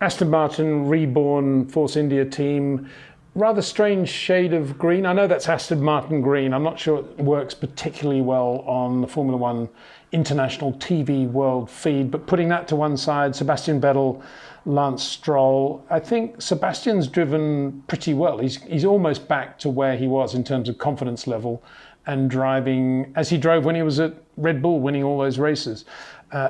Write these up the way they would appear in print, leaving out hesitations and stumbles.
Aston Martin reborn Force India team. Rather strange shade of green. I know that's Aston Martin green. I'm not sure it works particularly well on the Formula One international TV world feed, but putting that to one side, Sebastian Vettel, Lance Stroll. I think Sebastian's driven pretty well. He's almost back to where he was in terms of confidence level and driving as he drove when he was at Red Bull, winning all those races.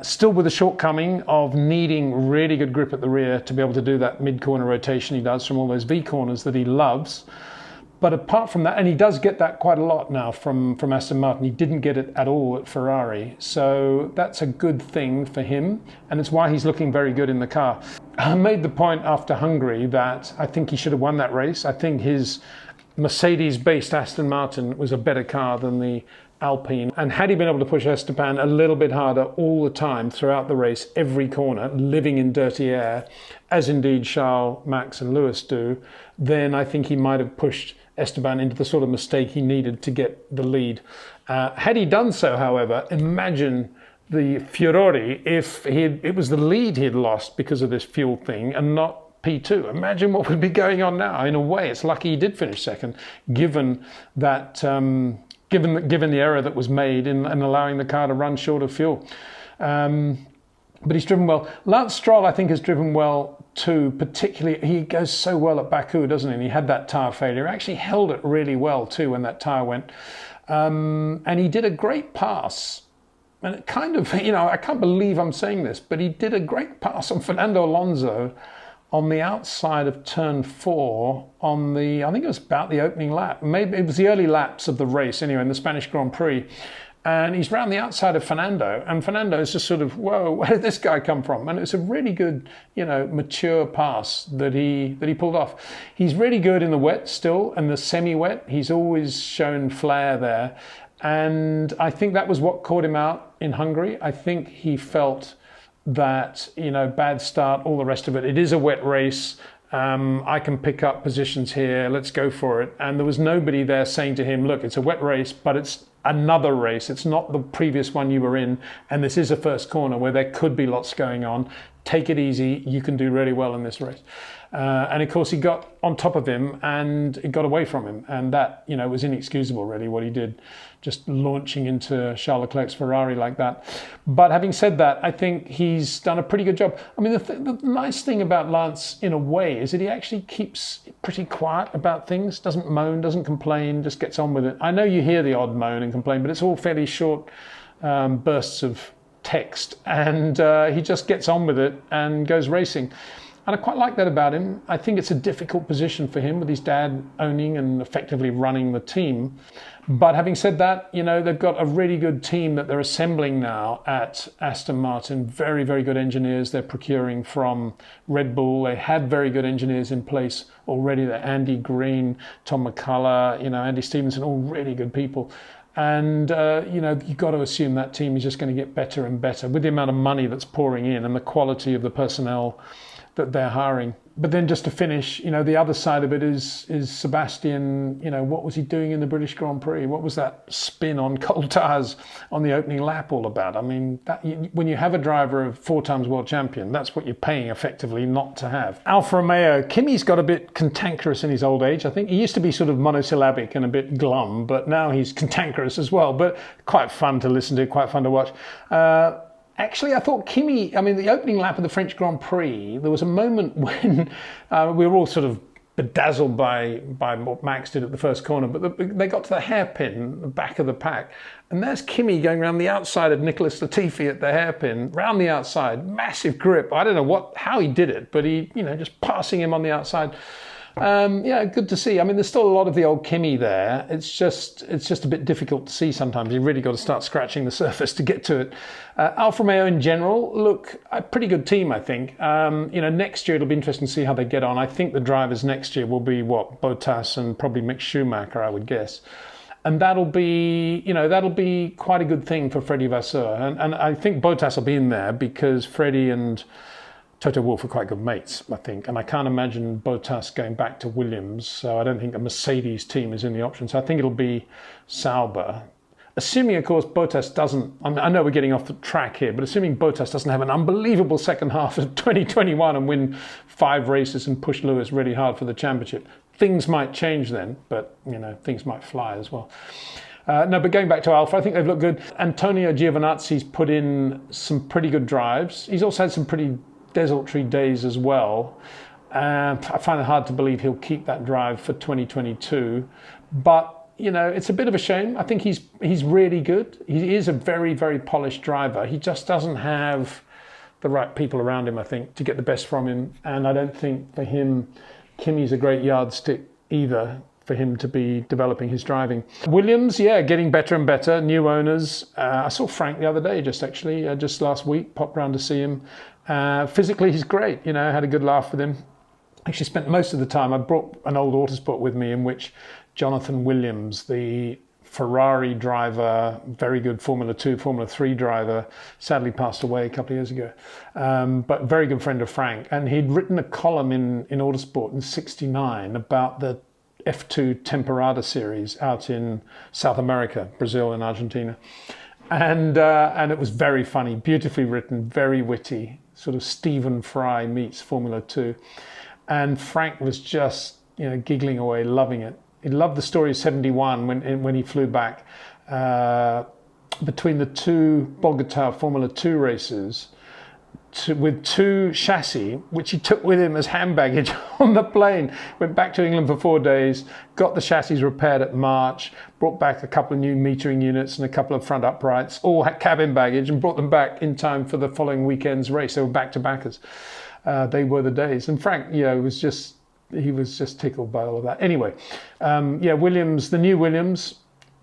Still with the shortcoming of needing really good grip at the rear to be able to do that mid-corner rotation he does from all those V-corners that he loves. But apart from that, and he does get that quite a lot now from Aston Martin, he didn't get it at all at Ferrari. So that's a good thing for him, and it's why he's looking very good in the car. I made the point after Hungary that I think he should have won that race. I think his Mercedes-based Aston Martin was a better car than the Alpine, and had he been able to push Esteban a little bit harder all the time throughout the race, every corner, living in dirty air, as indeed Charles, Max and Lewis do, then I think he might have pushed Esteban into the sort of mistake he needed to get the lead. Had he done so, however, imagine the furore if it was the lead he had lost because of this fuel thing and not P2. Imagine what would be going on now. In a way, it's lucky he did finish second, given that given the error that was made in allowing the car to run short of fuel. But he's driven well. Lance Stroll, I think, has driven well too, particularly, he goes so well at Baku, doesn't he? And he had that tyre failure. He actually held it really well too when that tyre went. And he did a great pass. And it kind of, I can't believe I'm saying this, but he did a great pass on Fernando Alonso on the outside of turn 4 on I think it was about the opening lap. Maybe it was the early laps of the race anyway, in the Spanish Grand Prix. And he's round the outside of Fernando, and Fernando is just sort of, whoa, where did this guy come from? And it's a really good, mature pass that he pulled off. He's really good in the wet still, and the semi-wet. He's always shown flair there. And I think that was what caught him out in Hungary. I think he felt that, bad start, all the rest of it. It is a wet race. I can pick up positions here. Let's go for it. And there was nobody there saying to him, look, it's a wet race, but it's another race. It's not the previous one you were in. And this is a first corner where there could be lots going on. Take it easy. You can do really well in this race. And of course, he got on top of him and it got away from him. And that, was inexcusable, really, what he did, just launching into Charles Leclerc's Ferrari like that. But having said that, I think he's done a pretty good job. I mean, the nice thing about Lance, in a way, is that he actually keeps pretty quiet about things, doesn't moan, doesn't complain, just gets on with it. I know you hear the odd moan and complain, but it's all fairly short bursts of text. And he just gets on with it and goes racing. And I quite like that about him. I think it's a difficult position for him with his dad owning and effectively running the team. But having said that, they've got a really good team that they're assembling now at Aston Martin. Very, very good engineers they're procuring from Red Bull. They had very good engineers in place already. They're Andy Green, Tom McCullough, Andy Stevenson, all really good people. And, you've got to assume that team is just going to get better and better with the amount of money that's pouring in and the quality of the personnel that they're hiring. But then just to finish, the other side of it is Sebastian, what was he doing in the British Grand Prix? What was that spin on cold tyres on the opening lap all about? I mean, when you have a driver of 4 times world champion, that's what you're paying effectively not to have. Alfa Romeo, Kimi's got a bit cantankerous in his old age. I think he used to be sort of monosyllabic and a bit glum, but now he's cantankerous as well, but quite fun to listen to, quite fun to watch. Actually, I thought Kimi, the opening lap of the French Grand Prix, there was a moment when we were all sort of bedazzled by what Max did at the first corner, but they got to the hairpin, the back of the pack, and there's Kimi going around the outside of Nicholas Latifi at the hairpin, round the outside, massive grip. I don't know how he did it, but he, just passing him on the outside. Good to see. There's still a lot of the old Kimi there. It's just a bit difficult to see sometimes. You've really got to start scratching the surface to get to it. Alfa Romeo in general, look, a pretty good team, I think. Next year it'll be interesting to see how they get on. I think the drivers next year will be Bottas and probably Mick Schumacher, I would guess. And that'll be quite a good thing for Freddie Vasseur. And I think Bottas will be in there because Freddie and Toto Wolff are quite good mates, I think. And I can't imagine Bottas going back to Williams. So I don't think a Mercedes team is in the option. So I think it'll be Sauber. Assuming, of course, Bottas doesn't, I know we're getting off the track here, but assuming Bottas doesn't have an unbelievable second half of 2021 and win 5 races and push Lewis really hard for the championship, things might change then, but, things might fly as well. No, but going back to Alfa, I think they've looked good. Antonio Giovinazzi's put in some pretty good drives. He's also had some pretty desultory days as well. I find it hard to believe he'll keep that drive for 2022, but it's a bit of a shame. I think he's really good. He is a very, very polished driver. He just doesn't have the right people around him, I think, to get the best from him. And I don't think for him, Kimi's a great yardstick either for him to be developing his driving. Williams, getting better and better. New owners. I saw Frank the other day, just last week, popped round to see him. Physically, he's great. Had a good laugh with him. Actually spent most of the time, I brought an old Autosport with me in which Jonathan Williams, the Ferrari driver, very good Formula 2, Formula 3 driver, sadly passed away a couple of years ago, but very good friend of Frank. And he'd written a column in Autosport in '69 about the F2 Temporada series out in South America, Brazil and Argentina. And it was very funny, beautifully written, very witty, sort of Stephen Fry meets Formula 2. And Frank was just, giggling away, loving it. He loved the story of '71 when he flew back between the 2 Bogota Formula 2 races with 2 chassis, which he took with him as hand baggage on the plane. Went back to England for 4 days, got the chassis repaired at March, brought back a couple of new metering units and a couple of front uprights, all had cabin baggage, and brought them back in time for the following weekend's race. They were back-to-backers. They were the days. And Frank, was just tickled by all of that. Anyway, Williams, the new Williams,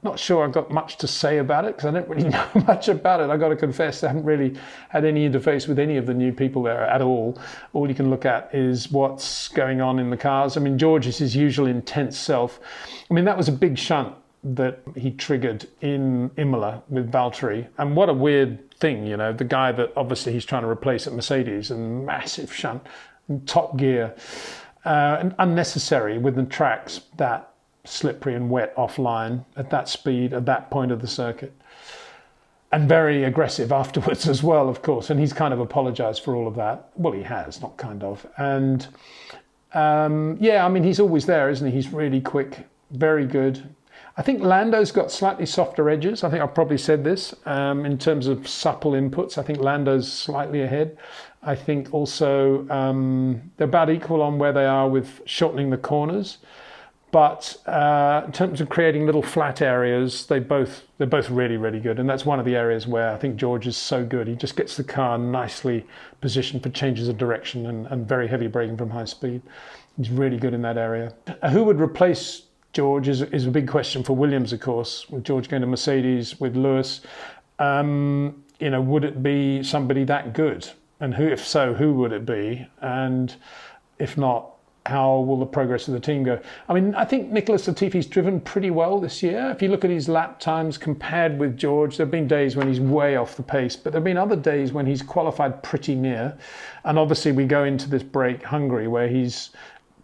not sure I've got much to say about it because I don't really know much about it. I've got to confess, I haven't really had any interface with any of the new people there at all. All you can look at is what's going on in the cars. I mean, George is his usual intense self. I mean, that was a big shunt that he triggered in Imola with Valtteri. And what a weird thing, the guy that obviously he's trying to replace at Mercedes, and massive shunt and top gear. And unnecessary with the tracks that slippery and wet offline at that speed, at that point of the circuit. And very aggressive afterwards as well, of course. And he's kind of apologised for all of that. Well, he has, not kind of. And he's always there, isn't he? He's really quick, very good. I think Lando's got slightly softer edges. I think I've probably said this in terms of supple inputs. I think Lando's slightly ahead. I think also they're about equal on where they are with shortening the corners. But in terms of creating little flat areas, they're both really, really good. And that's one of the areas where I think George is so good. He just gets the car nicely positioned for changes of direction and very heavy braking from high speed. He's really good in that area. Who would replace George is a big question for Williams, of course, with George going to Mercedes, with Lewis. Would it be somebody that good? And if so, who would it be? And if not, how will the progress of the team go? I mean, I think Nicholas Latifi's driven pretty well this year. If you look at his lap times compared with George, there have been days when he's way off the pace, but there have been other days when he's qualified pretty near. And obviously we go into this break, Hungary, where he's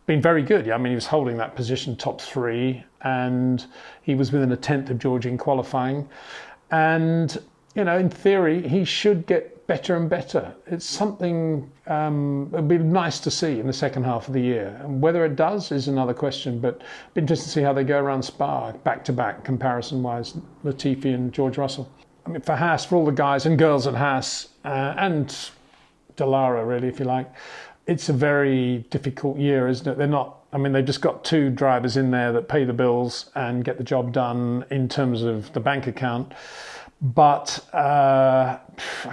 been very good. I mean, he was holding that position top 3, and he was within a tenth of George in qualifying. And, in theory, he should get better and better. It's something it'd be nice to see in the second half of the year. And whether it does is another question, but it'd be interesting to see how they go around Spa, back-to-back, comparison-wise, Latifi and George Russell. I mean, for Haas, for all the guys and girls at Haas, and Dallara, really, if you like, it's a very difficult year, isn't it? They've just got 2 drivers in there that pay the bills and get the job done in terms of the bank account. But I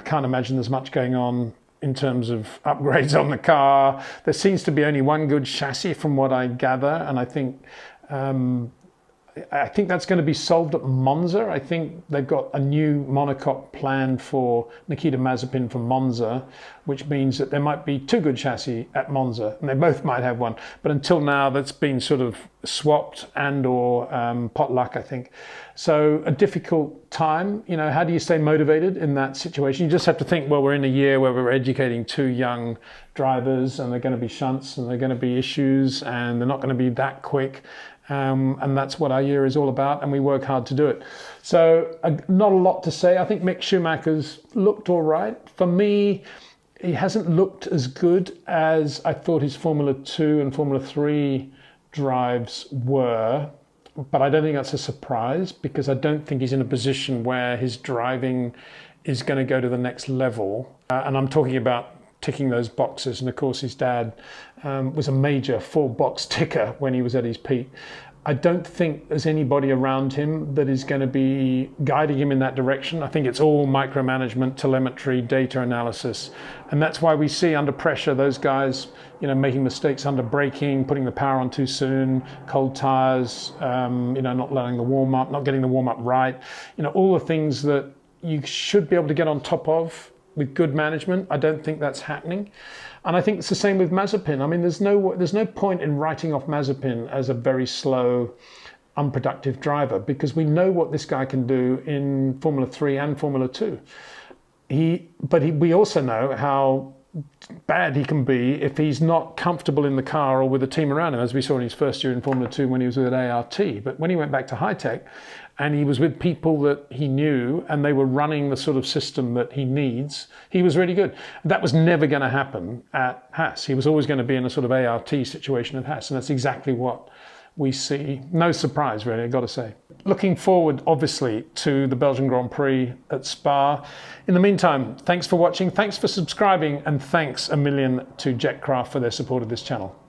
can't imagine there's much going on in terms of upgrades on the car. There seems to be only one good chassis from what I gather. And I think that's going to be solved at Monza. I think they've got a new monocoque planned for Nikita Mazepin from Monza, which means that there might be 2 good chassis at Monza, and they both might have one. But until now, that's been sort of swapped or potluck, I think. So a difficult time. How do you stay motivated in that situation? You just have to think, well, we're in a year where we're educating 2 young drivers, and they're going to be shunts, and they're going to be issues, and they're not going to be that quick. And that's what our year is all about, and we work hard to do it. So not a lot to say. I think Mick Schumacher's looked all right. For me, he hasn't looked as good as I thought his Formula 2 and Formula 3 drives were. But I don't think that's a surprise, because I don't think he's in a position where his driving is going to go to the next level. And I'm talking about ticking those boxes. And of course, his dad was a major 4-box ticker when he was at his peak. I don't think there's anybody around him that is going to be guiding him in that direction. I think it's all micromanagement, telemetry, data analysis. And that's why we see under pressure those guys, making mistakes under braking, putting the power on too soon, cold tires, not letting the warm up, not getting the warm up right. All the things that you should be able to get on top of with good management. I don't think that's happening. And I think it's the same with Mazepin. I mean, there's no point in writing off Mazepin as a very slow, unproductive driver, because we know what this guy can do in Formula 3 and Formula 2. We also know how bad he can be if he's not comfortable in the car or with the team around him, as we saw in his first year in Formula 2 when he was with ART. But when he went back to high-tech and he was with people that he knew and they were running the sort of system that he needs, he was really good. That was never going to happen at Haas. He was always going to be in a sort of ART situation at Haas, and that's exactly what we see. No surprise, really, I've got to say. Looking forward, obviously, to the Belgian Grand Prix at Spa. In the meantime, thanks for watching, thanks for subscribing, and thanks a million to Jetcraft for their support of this channel.